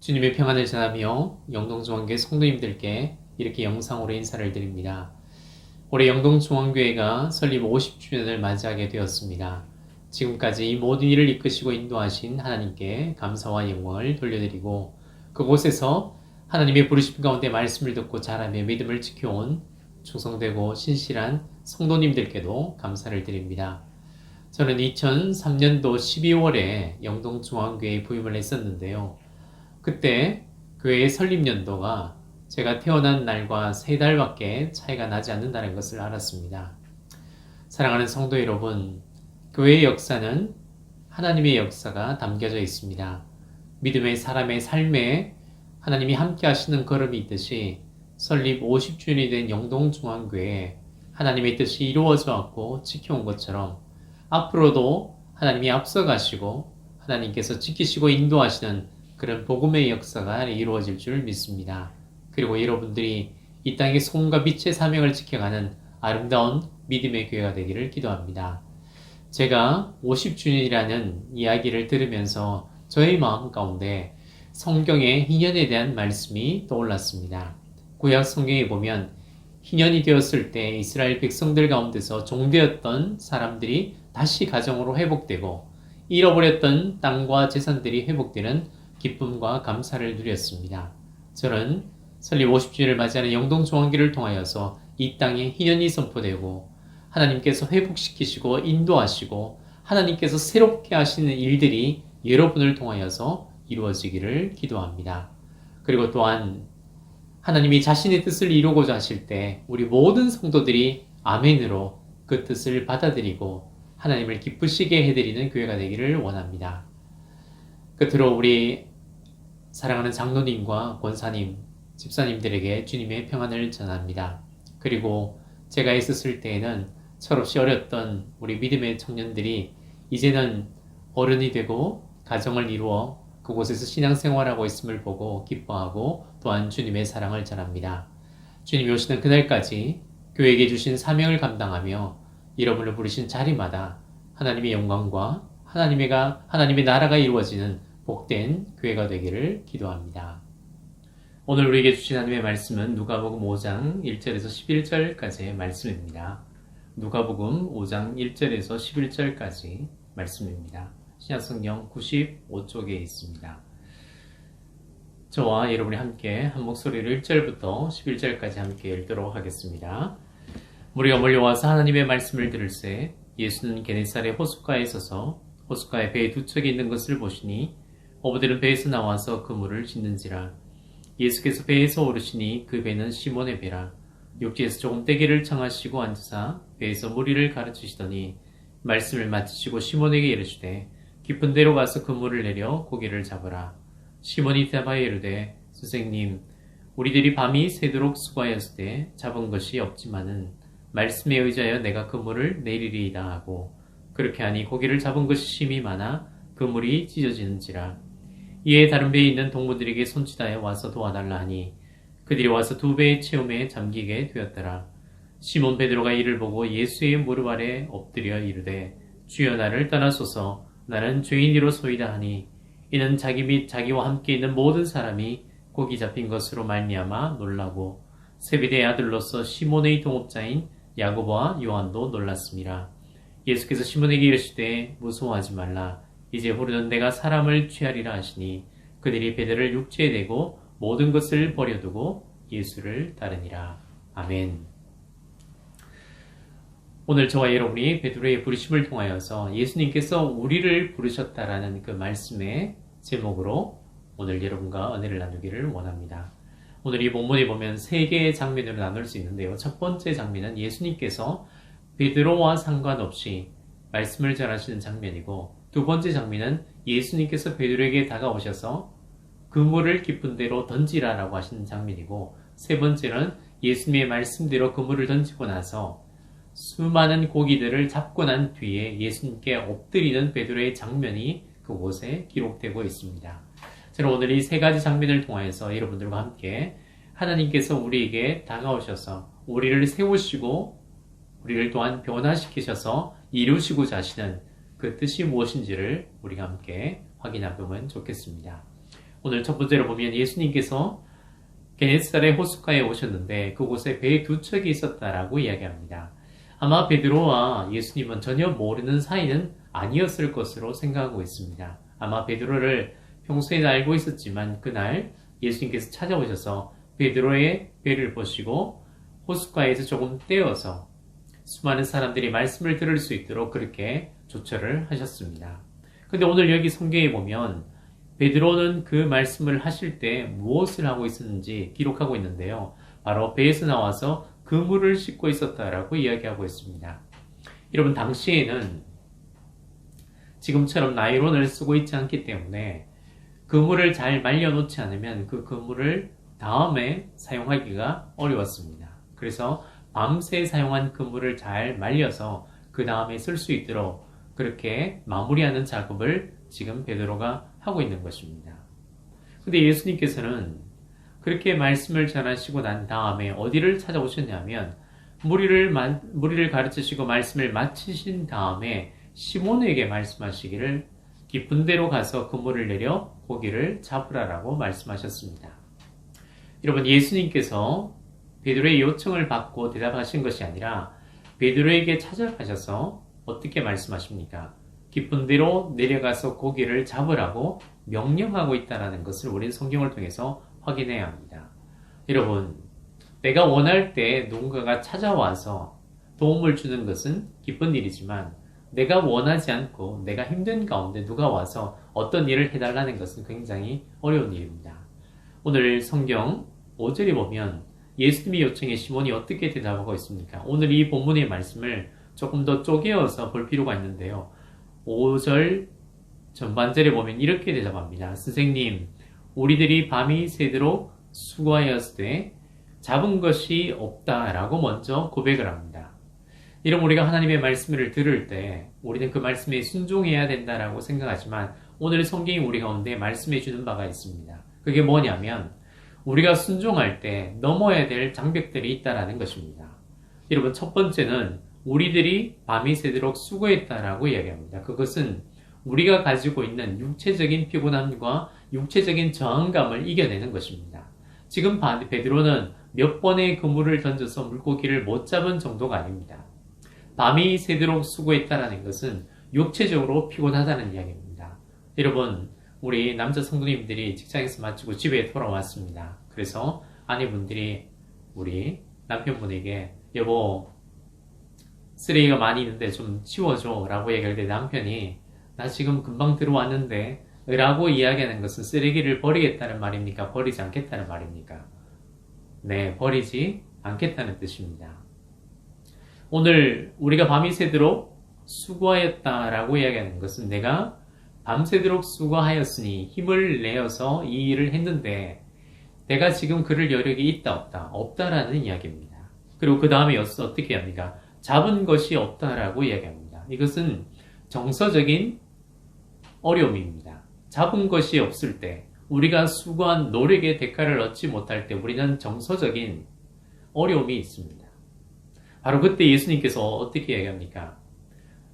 주님의 평안을 전하며 영동중앙교회 성도님들께 이렇게 영상으로 인사를 드립니다. 올해 영동중앙교회가 설립 50주년을 맞이하게 되었습니다. 지금까지 이 모든 일을 이끄시고 인도하신 하나님께 감사와 영광을 돌려드리고, 그곳에서 하나님의 부르심 가운데 말씀을 듣고 자라며 믿음을 지켜온 충성되고 신실한 성도님들께도 감사를 드립니다. 저는 2003년도 12월에 영동중앙교회에 부임을 했었는데요. 그때 교회의 설립연도가 제가 태어난 날과 3달밖에 차이가 나지 않는다는 것을 알았습니다. 사랑하는 성도 여러분, 교회의 역사는 하나님의 역사가 담겨져 있습니다. 믿음의 사람의 삶에 하나님이 함께 하시는 걸음이 있듯이 설립 50주년이 된 영동중앙교회에 하나님의 뜻이 이루어져 왔고 지켜온 것처럼 앞으로도 하나님이 앞서가시고 하나님께서 지키시고 인도하시는 그런 복음의 역사가 이루어질 줄 믿습니다. 그리고 여러분들이 이 땅의 소금과 빛의 사명을 지켜가는 아름다운 믿음의 교회가 되기를 기도합니다. 제가 50주년이라는 이야기를 들으면서 저의 마음 가운데 성경의 희년에 대한 말씀이 떠올랐습니다. 구약 성경에 보면 희년이 되었을 때 이스라엘 백성들 가운데서 종되었던 사람들이 다시 가정으로 회복되고 잃어버렸던 땅과 재산들이 회복되는 기쁨과 감사를 누렸습니다. 저는 설립 50주년을 맞이하는 영동중앙교회를 통하여서 이 땅에 희년이 선포되고 하나님께서 회복시키시고 인도하시고 하나님께서 새롭게 하시는 일들이 여러분을 통하여서 이루어지기를 기도합니다. 그리고 또한 하나님이 자신의 뜻을 이루고자 하실 때 우리 모든 성도들이 아멘으로 그 뜻을 받아들이고 하나님을 기쁘시게 해드리는 교회가 되기를 원합니다. 끝으로 우리 사랑하는 장로님과 권사님, 집사님들에게 주님의 평안을 전합니다. 그리고 제가 있었을 때에는 철없이 어렸던 우리 믿음의 청년들이 이제는 어른이 되고 가정을 이루어 그곳에서 신앙생활하고 있음을 보고 기뻐하고 또한 주님의 사랑을 전합니다. 주님이 오시는 그날까지 교회에게 주신 사명을 감당하며 여러분을 부르신 자리마다 하나님의 영광과 하나님의 나라가 이루어지는 복된 교회가 되기를 기도합니다. 오늘 우리에게 주신 하나님의 말씀은 누가복음 5장 1절에서 11절까지의 말씀입니다. 누가복음 5장 1절에서 11절까지 말씀입니다. 신약성경 95쪽에 있습니다. 저와 여러분이 함께 한 목소리로 1절부터 11절까지 함께 읽도록 하겠습니다. 무리가 몰려와서 하나님의 말씀을 들을새 예수는 게네사렛 호숫가에 서서 호숫가에 배 두 척이 있는 것을 보시니 어부들은 배에서 나와서 그물을 짓는지라. 예수께서 배에서 오르시니 그 배는 시몬의 배라. 육지에서 조금 떼기를 청하시고 앉으사 배에서 무리를 가르치시더니 말씀을 마치시고 시몬에게 이르시되 깊은 데로 가서 그물을 내려 고기를 잡으라. 시몬이 대답하여 이르되 선생님, 우리들이 밤이 새도록 수고하였을 때 잡은 것이 없지만은 말씀에 의지하여 내가 그물을 내리리이다 하고, 그렇게 하니 고기를 잡은 것이 심히 많아 그물이 찢어지는지라. 이에 다른 배에 있는 동무들에게 손짓하여 와서 도와달라 하니 그들이 와서 두 배의 채움에 잠기게 되었더라. 시몬 베드로가 이를 보고 예수의 무릎 아래 엎드려 이르되 주여, 나를 떠나소서, 나는 죄인이로소이다 하니, 이는 자기 및 자기와 함께 있는 모든 사람이 고기 잡힌 것으로 말미암아 놀라고 세베대의 아들로서 시몬의 동업자인 야고보와 요한도 놀랐습니다. 예수께서 시몬에게 이르시되 무서워하지 말라. 이제 후로는 내가 사람을 취하리라 하시니 그들이 배들을 육지에 대고 모든 것을 버려두고 예수를 따르니라. 아멘. 오늘 저와 여러분이 베드로의 부르심을 통하여서 예수님께서 우리를 부르셨다라는 그 말씀의 제목으로 오늘 여러분과 은혜를 나누기를 원합니다. 오늘 이 본문에 보면 3개의 장면으로 나눌 수 있는데요. 첫 번째 장면은 예수님께서 베드로와 상관없이 말씀을 전하시는 장면이고, 두 번째 장면은 예수님께서 베드로에게 다가오셔서 그물을 깊은 데로 던지라라고 하시는 장면이고, 세 번째는 예수님의 말씀대로 그물을 던지고 나서 수많은 고기들을 잡고 난 뒤에 예수님께 엎드리는 베드로의 장면이 그곳에 기록되고 있습니다. 저는 오늘 이 3가지 장면을 통해서 여러분들과 함께 하나님께서 우리에게 다가오셔서 우리를 세우시고 우리를 또한 변화시키셔서 이루시고자 하시는 그 뜻이 무엇인지를 우리가 함께 확인해 보면 좋겠습니다. 오늘 첫 번째로 보면 예수님께서 게네사렛 호숫가에 오셨는데 그곳에 배 두 척이 있었다라고 이야기합니다. 아마 베드로와 예수님은 전혀 모르는 사이는 아니었을 것으로 생각하고 있습니다. 아마 베드로를 평소에는 알고 있었지만 그날 예수님께서 찾아오셔서 베드로의 배를 보시고 호숫가에서 조금 떼어서 수많은 사람들이 말씀을 들을 수 있도록 그렇게 조처를 하셨습니다. 근데 오늘 여기 성경에 보면 베드로는 그 말씀을 하실 때 무엇을 하고 있었는지 기록하고 있는데요. 바로 배에서 나와서 그물을 씻고 있었다라고 이야기하고 있습니다. 여러분, 당시에는 지금처럼 나일론을 쓰고 있지 않기 때문에 그물을 잘 말려놓지 않으면 그 그물을 다음에 사용하기가 어려웠습니다. 그래서 밤새 사용한 그물을 잘 말려서 그 다음에 쓸 수 있도록 그렇게 마무리하는 작업을 지금 베드로가 하고 있는 것입니다. 근데 예수님께서는 그렇게 말씀을 전하시고 난 다음에 어디를 찾아오셨냐면 무리를 가르치시고 말씀을 마치신 다음에 시몬에게 말씀하시기를 깊은 데로 가서 그물을 내려 고기를 잡으라라고 말씀하셨습니다. 여러분, 예수님께서 베드로의 요청을 받고 대답하신 것이 아니라 베드로에게 찾아가셔서 어떻게 말씀하십니까? 깊은 데로 내려가서 고기를 잡으라고 명령하고 있다는 것을 우리는 성경을 통해서 확인해야 합니다. 여러분, 내가 원할 때 누군가가 찾아와서 도움을 주는 것은 기쁜 일이지만 내가 원하지 않고 내가 힘든 가운데 누가 와서 어떤 일을 해달라는 것은 굉장히 어려운 일입니다. 오늘 성경 5절에 보면 예수님의 요청에 시몬이 어떻게 대답하고 있습니까? 오늘 이 본문의 말씀을 조금 더 쪼개어서 볼 필요가 있는데요. 5절 전반절에 보면 이렇게 대답합니다. 선생님, 우리들이 밤이 새도록 수고하였을 때 잡은 것이 없다라고 먼저 고백을 합니다. 이런 우리가 하나님의 말씀을 들을 때 우리는 그 말씀에 순종해야 된다라고 생각하지만 오늘 성경이 우리 가운데 말씀해 주는 바가 있습니다. 그게 뭐냐면 우리가 순종할 때 넘어야 될 장벽들이 있다라는 것입니다. 여러분, 첫 번째는 우리들이 밤이 새도록 수고했다라고 이야기합니다. 그것은 우리가 가지고 있는 육체적인 피곤함과 육체적인 저항감을 이겨내는 것입니다. 지금 베드로는 몇 번의 그물을 던져서 물고기를 못 잡은 정도가 아닙니다. 밤이 새도록 수고했다라는 것은 육체적으로 피곤하다는 이야기입니다. 여러분, 우리 남자 성도님들이 직장에서 마치고 집에 돌아왔습니다. 그래서 아내분들이 우리 남편분에게 여보, 쓰레기가 많이 있는데 좀 치워줘 라고 얘기할 때 남편이 나 지금 금방 들어왔는데 라고 이야기하는 것은 쓰레기를 버리겠다는 말입니까? 버리지 않겠다는 말입니까? 네, 버리지 않겠다는 뜻입니다. 오늘 우리가 밤이 새도록 수고하였다라고 이야기하는 것은 내가 밤새도록 수고하였으니 힘을 내어서 이 일을 했는데 내가 지금 그럴 여력이 있다 없다? 없다라는 이야기입니다. 그리고 그 다음에 어떻게 합니까? 잡은 것이 없다라고 이야기합니다. 이것은 정서적인 어려움입니다. 잡은 것이 없을 때 우리가 수고한 노력의 대가를 얻지 못할 때 우리는 정서적인 어려움이 있습니다. 바로 그때 예수님께서 어떻게 이야기합니까?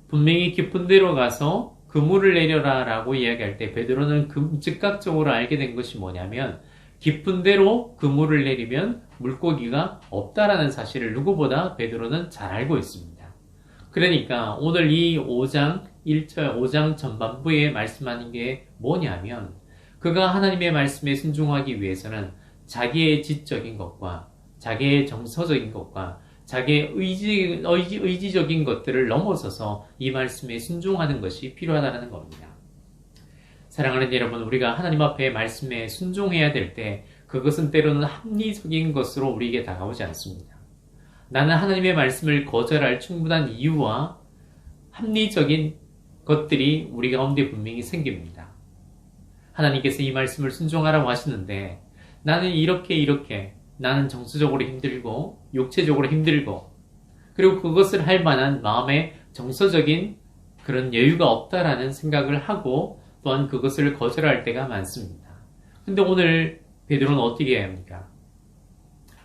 분명히 깊은 데로 가서 그물을 내려라 라고 이야기할 때 베드로는 즉각적으로 알게 된 것이 뭐냐면 깊은 데로 그물을 내리면 물고기가 없다라는 사실을 누구보다 베드로는 잘 알고 있습니다. 그러니까 오늘 이 5장 1절 5장 전반부에 말씀하는 게 뭐냐면 그가 하나님의 말씀에 순종하기 위해서는 자기의 지적인 것과 자기의 정서적인 것과 자기의 의지적인 것들을 넘어서서 이 말씀에 순종하는 것이 필요하다는 겁니다. 사랑하는 여러분, 우리가 하나님 앞에 말씀에 순종해야 될 때 그것은 때로는 합리적인 것으로 우리에게 다가오지 않습니다. 나는 하나님의 말씀을 거절할 충분한 이유와 합리적인 것들이 우리 가운데 분명히 생깁니다. 하나님께서 이 말씀을 순종하라고 하시는데 나는 이렇게 나는 정서적으로 힘들고 육체적으로 힘들고 그리고 그것을 할 만한 마음의 정서적인 그런 여유가 없다라는 생각을 하고 또한 그것을 거절할 때가 많습니다. 근데 오늘 베드로는 어떻게 해야 합니까?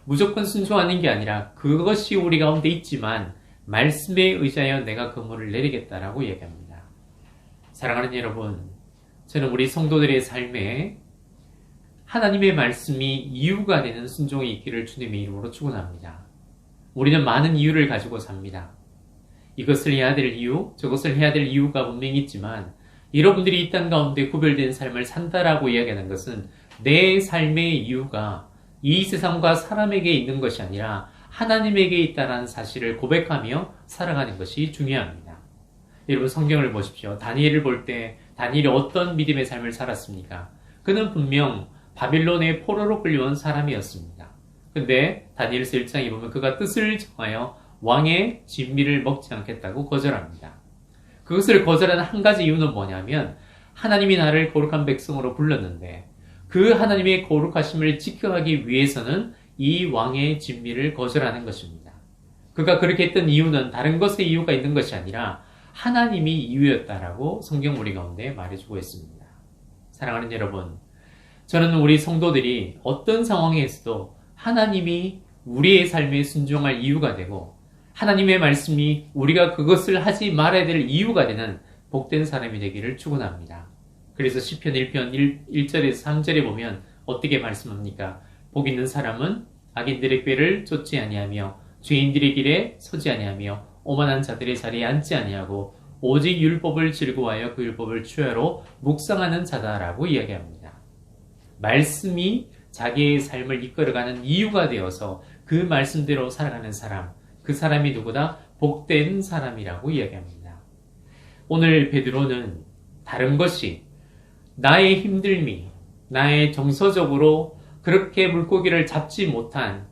무조건 순종하는 게 아니라 그것이 우리 가운데 있지만 말씀에 의지하여 내가 그물을 내리겠다라고 얘기합니다. 사랑하는 여러분, 저는 우리 성도들의 삶에 하나님의 말씀이 이유가 되는 순종이 있기를 주님의 이름으로 축원합니다. 우리는 많은 이유를 가지고 삽니다. 이것을 해야 될 이유, 저것을 해야 될 이유가 분명히 있지만 여러분들이 이 땅 가운데 구별된 삶을 산다라고 이야기하는 것은 내 삶의 이유가 이 세상과 사람에게 있는 것이 아니라 하나님에게 있다는 사실을 고백하며 살아가는 것이 중요합니다. 여러분 성경을 보십시오. 다니엘을 볼 때 다니엘이 어떤 믿음의 삶을 살았습니까? 그는 분명 바빌론의 포로로 끌려온 사람이었습니다. 근데 다니엘서 1장에 보면 그가 뜻을 정하여 왕의 진미를 먹지 않겠다고 거절합니다. 그것을 거절하는 한 가지 이유는 뭐냐면 하나님이 나를 거룩한 백성으로 불렀는데 그 하나님의 거룩하심을 지켜가기 위해서는 이 왕의 진미를 거절하는 것입니다. 그가 그렇게 했던 이유는 다른 것에 이유가 있는 것이 아니라 하나님이 이유였다라고 성경 우리 가운데 말해주고 있습니다. 사랑하는 여러분, 저는 우리 성도들이 어떤 상황에서도 하나님이 우리의 삶에 순종할 이유가 되고 하나님의 말씀이 우리가 그것을 하지 말아야 될 이유가 되는 복된 사람이 되기를 축원합니다. 그래서 시편 1편 1절에서 3절에 보면 어떻게 말씀합니까? 복 있는 사람은 악인들의 꾀를 쫓지 아니하며 죄인들의 길에 서지 아니하며 오만한 자들의 자리에 앉지 아니하고 오직 율법을 즐거워하여 그 율법을 추야로 묵상하는 자다라고 이야기합니다. 말씀이 자기의 삶을 이끌어가는 이유가 되어서 그 말씀대로 살아가는 사람, 그 사람이 누구다? 복된 사람이라고 이야기합니다. 오늘 베드로는 다른 것이 나의 힘듦이, 나의 정서적으로 그렇게 물고기를 잡지 못한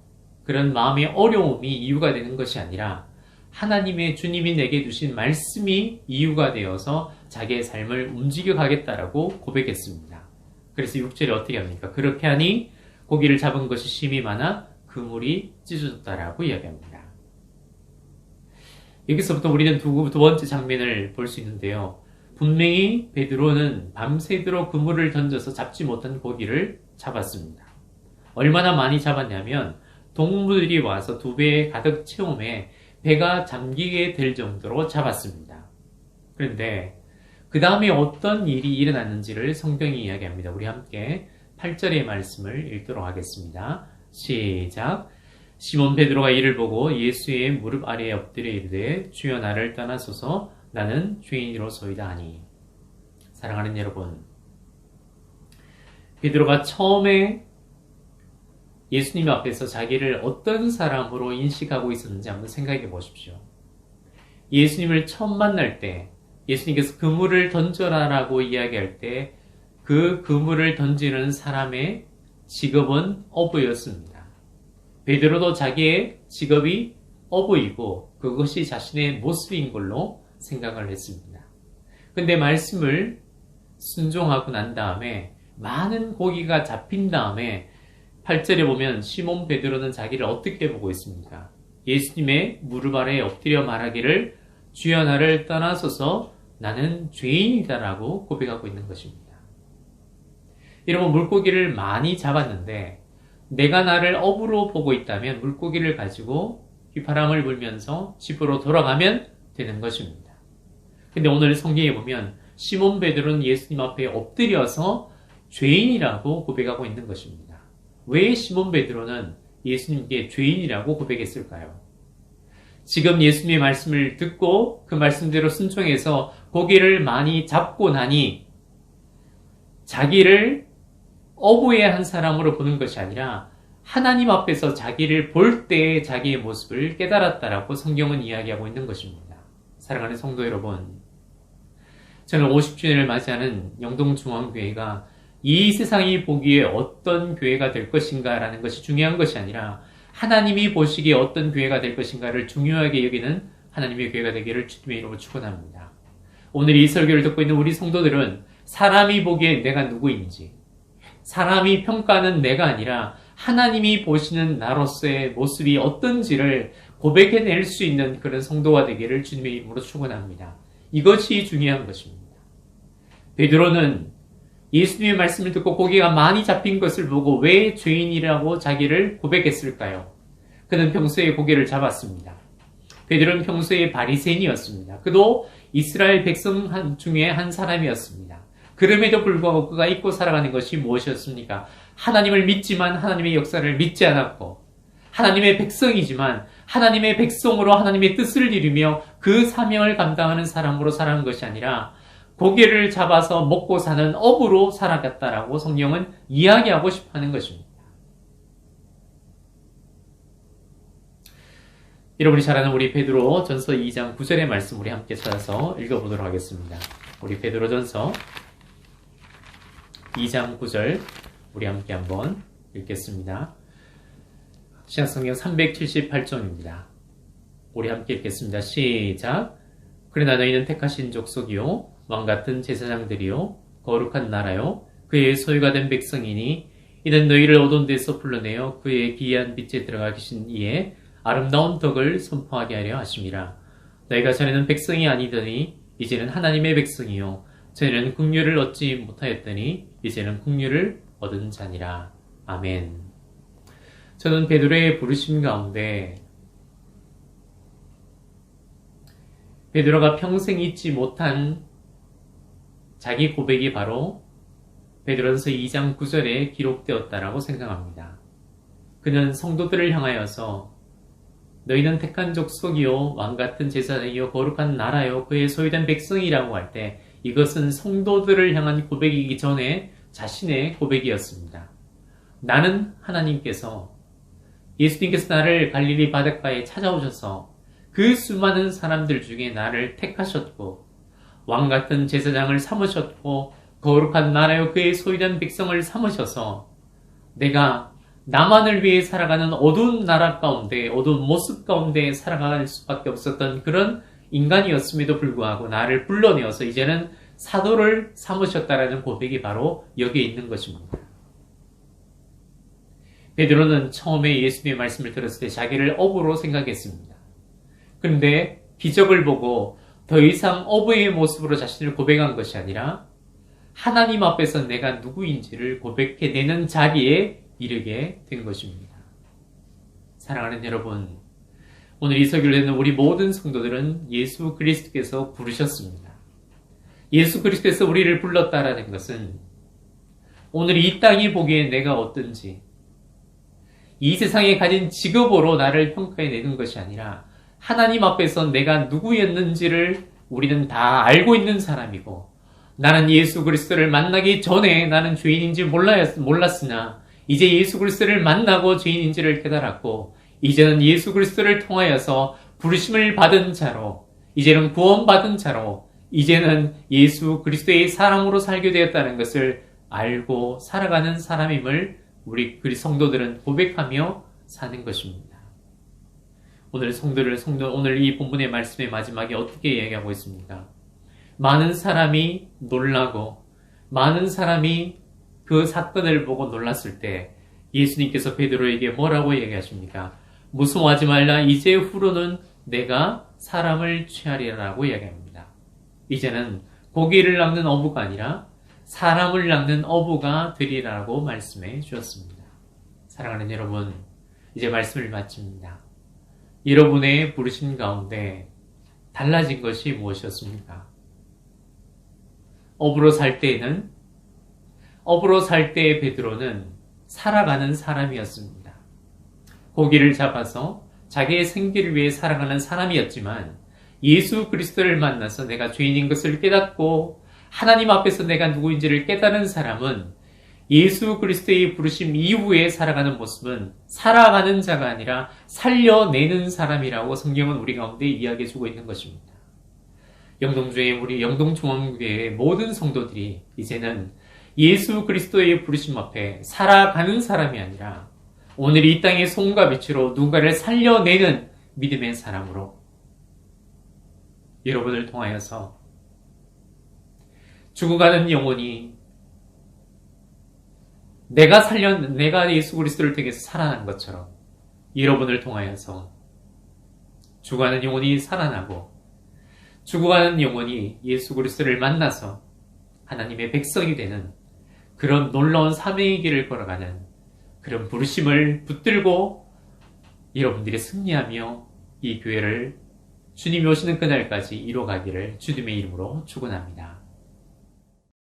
그런 마음의 어려움이 이유가 되는 것이 아니라 하나님의 주님이 내게 주신 말씀이 이유가 되어서 자기의 삶을 움직여 가겠다라고 고백했습니다. 그래서 6절에 어떻게 합니까? 그렇게 하니 고기를 잡은 것이 심이 많아 그물이 찢어졌다라고 이야기합니다. 여기서부터 우리는 두 번째 장면을 볼 수 있는데요. 분명히 베드로는 밤새도록 그물을 던져서 잡지 못한 고기를 잡았습니다. 얼마나 많이 잡았냐면 동물들이 와서 2배에 가득 채움에 배가 잠기게 될 정도로 잡았습니다. 그런데 그 다음에 어떤 일이 일어났는지를 성경이 이야기합니다. 우리 함께 8절의 말씀을 읽도록 하겠습니다. 시작. 시몬 베드로가 이를 보고 예수의 무릎 아래에 엎드려 이르되 주여 나를 떠나소서 나는 죄인이로소이다 하니. 사랑하는 여러분, 베드로가 처음에 예수님 앞에서 자기를 어떤 사람으로 인식하고 있었는지 한번 생각해 보십시오. 예수님을 처음 만날 때 예수님께서 그물을 던져라라고 이야기할 때 그 그물을 던지는 사람의 직업은 어부였습니다. 베드로도 자기의 직업이 어부이고 그것이 자신의 모습인 걸로 생각을 했습니다. 근데 말씀을 순종하고 난 다음에 많은 고기가 잡힌 다음에 8절에 보면 시몬 베드로는 자기를 어떻게 보고 있습니까? 예수님의 무릎 아래에 엎드려 말하기를 주여 나를 떠나소서 나는 죄인이다라고 고백하고 있는 것입니다. 여러분, 물고기를 많이 잡았는데 내가 나를 어부로 보고 있다면 물고기를 가지고 휘파람을 불면서 집으로 돌아가면 되는 것입니다. 근데 오늘 성경에 보면 시몬 베드로는 예수님 앞에 엎드려서 죄인이라고 고백하고 있는 것입니다. 왜 시몬 베드로는 예수님께 죄인이라고 고백했을까요? 지금 예수님의 말씀을 듣고 그 말씀대로 순종해서 고기를 많이 잡고 나니 자기를 어부의 한 사람으로 보는 것이 아니라 하나님 앞에서 자기를 볼 때의 자기의 모습을 깨달았다라고 성경은 이야기하고 있는 것입니다. 사랑하는 성도 여러분, 저는 50주년을 맞이하는 영동중앙교회가 이 세상이 보기에 어떤 교회가 될 것인가라는 것이 중요한 것이 아니라 하나님이 보시기에 어떤 교회가 될 것인가를 중요하게 여기는 하나님의 교회가 되기를 주님의 이름으로 축원합니다. 오늘 이 설교를 듣고 있는 우리 성도들은 사람이 보기에 내가 누구인지, 사람이 평가하는 내가 아니라 하나님이 보시는 나로서의 모습이 어떤지를 고백해낼 수 있는 그런 성도가 되기를 주님의 이름으로 축원합니다. 이것이 중요한 것입니다. 베드로는 예수님의 말씀을 듣고 고기가 많이 잡힌 것을 보고 왜 죄인이라고 자기를 고백했을까요? 그는 평소에 고기를 잡았습니다. 베드로는 평소에 바리새인이었습니다. 그도 이스라엘 백성 중에 한 사람이었습니다. 그럼에도 불구하고 그가 잊고 살아가는 것이 무엇이었습니까? 하나님을 믿지만 하나님의 역사를 믿지 않았고, 하나님의 백성이지만 하나님의 백성으로 하나님의 뜻을 이루며 그 사명을 감당하는 사람으로 살아가는 것이 아니라 고기를 잡아서 먹고 사는 업으로 살아갔다라고 성경은 이야기하고 싶어 하는 것입니다. 여러분이 잘 아는 우리 베드로 전서 2장 9절의 말씀 우리 함께 찾아서 읽어보도록 하겠습니다. 우리 베드로 전서 2장 9절 우리 함께 한번 읽겠습니다. 신약성경 378쪽입니다. 우리 함께 읽겠습니다. 시작. 그러나 너희는 택하신 족속이요 왕같은 제사장들이요 거룩한 나라요 그의 소유가 된 백성이니 이는 너희를 어두운 데서 불러내어 그의 기이한 빛에 들어가 계신 이에 아름다운 덕을 선포하게 하려 하심이라. 너희가 전에는 백성이 아니더니 이제는 하나님의 백성이요 전에는 긍휼을 얻지 못하였더니 이제는 긍휼을 얻은 자니라. 아멘. 저는 베드로의 부르심 가운데 베드로가 평생 잊지 못한 자기 고백이 바로 베드로전서 2장 9절에 기록되었다라고 생각합니다. 그는 성도들을 향하여서 너희는 택한 족속이요 왕같은 제사장이요 거룩한 나라요 그의 소유된 백성이라고 할 때 이것은 성도들을 향한 고백이기 전에 자신의 고백이었습니다. 나는 하나님께서 예수님께서 나를 갈릴리 바닷가에 찾아오셔서 그 수많은 사람들 중에 나를 택하셨고 왕같은 제사장을 삼으셨고 거룩한 나라요 그의 소유된 백성을 삼으셔서 내가 나만을 위해 살아가는 어두운 나라 가운데 어두운 모습 가운데 살아갈 수밖에 없었던 그런 인간이었음에도 불구하고 나를 불러내어서 이제는 사도를 삼으셨다라는 고백이 바로 여기에 있는 것입니다. 베드로는 처음에 예수님의 말씀을 들었을 때 자기를 어부로 생각했습니다. 그런데 기적을 보고 더 이상 어부의 모습으로 자신을 고백한 것이 아니라 하나님 앞에서 내가 누구인지를 고백해내는 자리에 이르게 된 것입니다. 사랑하는 여러분, 오늘 이 설교를 듣는 우리 모든 성도들은 예수 그리스도께서 부르셨습니다. 예수 그리스도께서 우리를 불렀다라는 것은 오늘 이 땅이 보기에 내가 어떤지 이 세상에 가진 직업으로 나를 평가해내는 것이 아니라 하나님 앞에서 내가 누구였는지를 우리는 다 알고 있는 사람이고 나는 예수 그리스도를 만나기 전에 나는 죄인인지 몰랐으나 이제 예수 그리스도를 만나고 죄인인지를 깨달았고 이제는 예수 그리스도를 통하여서 부르심을 받은 자로 이제는 구원받은 자로 이제는 예수 그리스도의 사람으로 살게 되었다는 것을 알고 살아가는 사람임을 우리 성도들은 고백하며 사는 것입니다. 오늘 이 본문의 말씀의 마지막에 어떻게 이야기하고 있습니까? 많은 사람이 놀라고 많은 사람이 그 사건을 보고 놀랐을 때 예수님께서 베드로에게 뭐라고 얘기하십니까? 무서워하지 말라. 이제 후로는 내가 사람을 취하리라고 이야기합니다. 이제는 고기를 낚는 어부가 아니라 사람을 낚는 어부가 되리라고 말씀해 주셨습니다. 사랑하는 여러분, 이제 말씀을 마칩니다. 여러분의 부르심 가운데 달라진 것이 무엇이었습니까? 어부로 살 때의 베드로는 살아가는 사람이었습니다. 고기를 잡아서 자기의 생계를 위해 살아가는 사람이었지만 예수 그리스도를 만나서 내가 죄인인 것을 깨닫고 하나님 앞에서 내가 누구인지를 깨달은 사람은 예수 그리스도의 부르심 이후에 살아가는 모습은 살아가는 자가 아니라 살려내는 사람이라고 성경은 우리 가운데 이야기해주고 있는 것입니다. 우리 영동중앙교회의 모든 성도들이 이제는 예수 그리스도의 부르심 앞에 살아가는 사람이 아니라 오늘 이 땅의 손과 빛으로 누군가를 살려내는 믿음의 사람으로 여러분을 통하여서 죽어가는 영혼이 내가 예수 그리스도를 통해서 살아난 것처럼 여러분을 통하여서 죽어가는 영혼이 살아나고 죽어가는 영혼이 예수 그리스도를 만나서 하나님의 백성이 되는 그런 놀라운 사명의 길을 걸어가는 그런 부르심을 붙들고 여러분들이 승리하며 이 교회를 주님이 오시는 그날까지 이뤄가기를 주님의 이름으로 축원합니다.